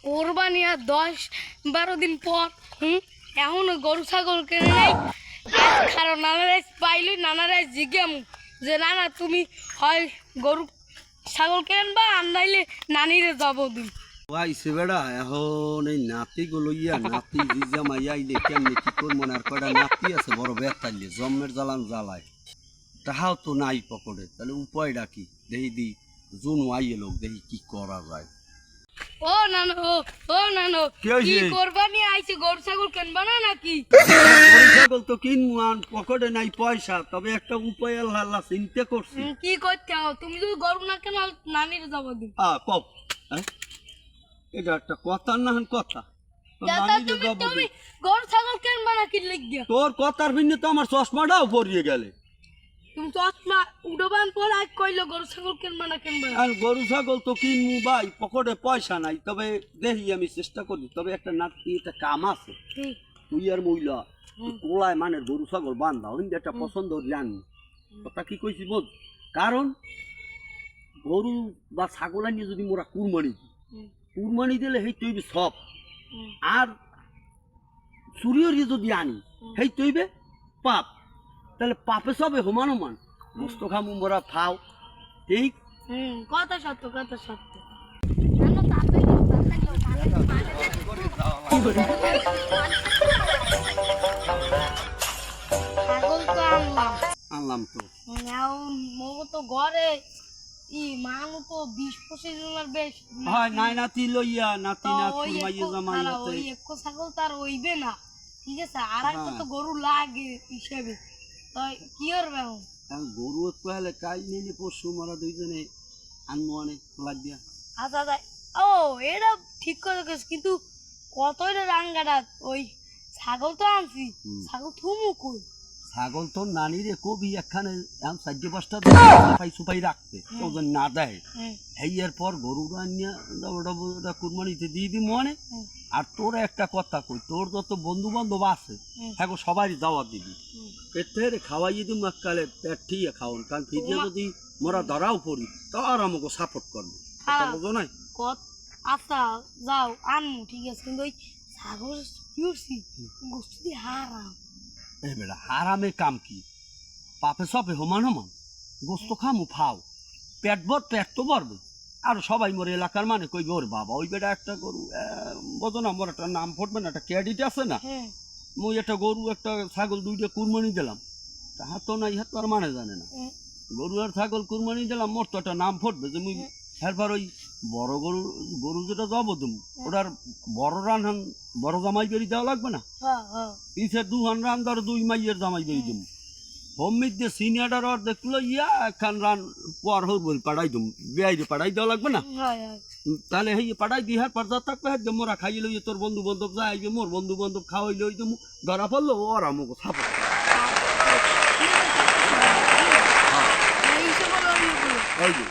কোরবানি আর 10-12 দিন পর এখনো গরু ছাগল কেনে নাই। কারণ নানারাই পাইলি নানারাই জিজ্ঞাম যে নানা তুমি হয় গরু ছাগল কেনবা আর নাইলে নানিরে যাব দিন। আইসে বেড়া এখন এই নাতি গুলো নাতি জিজা মাইয়া আইলে কেমনি কি করবো না, আর কয়টা নাতি আছে বড় বেতাইলে জন্মের জ্বালান জ্বালায়, তাহাও তো নাই পকড়ে, তাহলে উপায়টা কি দেখি দি জুন আইয়ে লোক দেখি কি করা যায়। ও নানো ও নানো কি হইছে? কি কোরবানি আইছে গরু ছাগল কেনবা না নাকি? গরু ছাগল তো কিনবো আন পকেটে নাই পয়সা, তবে একটা উপায় আল্লাহ আল্লাহ চিন্তা করছি। কি করতে হবে? তুমি যদি গরু না কেন নানিরে যাব দিন। কব এটা একটা কথা না কথা, তোর দাদা নানিরে তুমি জবাব তুমি দে। গরু ছাগল কেনবা নাকি লিখিয়া? তোর কথার ভিন্নে তো আমার চশমাটাও পরিয়ে গেলে। তুমি তো আত্মা উডবান পর আজ কইলো গরু ছাগল কেনবা না কেনবা না। আর গরু ছাগল তো কিনবো ভাই, পকেটে পয়সা নাই, তবে দেখি আমি চেষ্টা করি। তবে একটা নাতি একটা কাম আছে, তুই আর মহিলা কোলায় মানে গরু ছাগল বান্ধা ওই একটা পছন্দ জানি কথা কি কইছি বোঝ। কারণ গরু বা ছাগল নিয়ে যদি মোরা কুরবানি দিলে সেই তৈবে সব, আর চুরিয়রি যদি আনি সেই তৈবে পাপ, তাহলে পাপে সবে সমান সমান মস্ত খামু মোরা খাও। ঠিক কথা সত্য কথা সত্য। জানো তাতে ছাগল তো আনলাম তো মগো তো ঘরে মানু তো 20-25 জনের বেশ। হয় নাই নাতি লইয়া নাতি না ওই কুরমাইয়ে জামাই আছে। ওই এক ছাগল তার হইবে না, ঠিক আছে, আর একটা তো গরু লাগে হিসেবে, তো কি করবে এখন? গরু পাইলে কাল নিয়ে পরশু মারা দুইজনে আনবো অনেক লাগ দিয়া। আচ্ছা আচ্ছা, ও এটা ঠিক কথা কইছ, কিন্তু কতই রাঙ্গাটা ওই ছাগল তো আনছি, ছাগল থুমু কই? ছাগল তো নানি রে কবি একখানে এখন 4-5টা সাফাই সুফাই রাখতে ওজন না দেয়, হেয়ার পর গরুটা নিয়ে ওটা কুরবানিতে দিয়ে দিই মনে। আর তোর একটা কথা কই, তোর যত বন্ধু বান্ধব আছে হ্যাঁ সবারই দাওয়াত দিবি, পেটের খাওয়াইয়ে দিম এককালে পেট ঠিক খাওয়ান, কারণ ফিরিয়ে যদি মোরা ধরাও পড়ি তো আর আমাকে সাপোর্ট করবে, বুঝো নাই? আচ্ছা যাও আনমু, ঠিক আছে, কিন্তু ওই ছাগল কিউরছি গোস্ত দিয়ে হারাম। এই বেটা হারামে কাম কি, পাপে সপে সমান সমান, গোস্ত খামু ফাও, পেট তো ভরবে। আর সবাই মোর এলাকার মানে কইবে ওর বাবা ওই বেটা একটা গরু বোঝো না, মোর একটা নাম ফুটবে না, একটা ক্রেডিট আছে না, মুই একটা গরু একটা ছাগল দুইটা কুরবানি দিলাম, তাহার তো নাই হাত আর মানে জানে না, গরু আর ছাগল কুরবানি দিলাম, মোর তো একটা নাম ফুটবে যে মুই এরপর ওই বড় গরু যেটা জব দিম ওটার বড় রান বড় জামাই বেরি দেওয়া লাগবে না, পিছে 2 রান ধর 2 মাইয়ের জামাই বেরি দিম, হোমিদ দিয়ে সিনিয়রটার আর দেখলো একখান রান পর হোক বল পাঠাই দিম, বেআইরে পাঠাই দেওয়া লাগবে না, তাহলে হেই পাঠাই দিয়ে হার পার থাকবে হ্যাঁ মোরা খাইয়ে লইয়ে তোর বন্ধু বান্ধব যাই মোর বন্ধু বান্ধব খাওয়াই লই দেবো, ধরা পড়লো ওর আমাকে ছাপ এই যে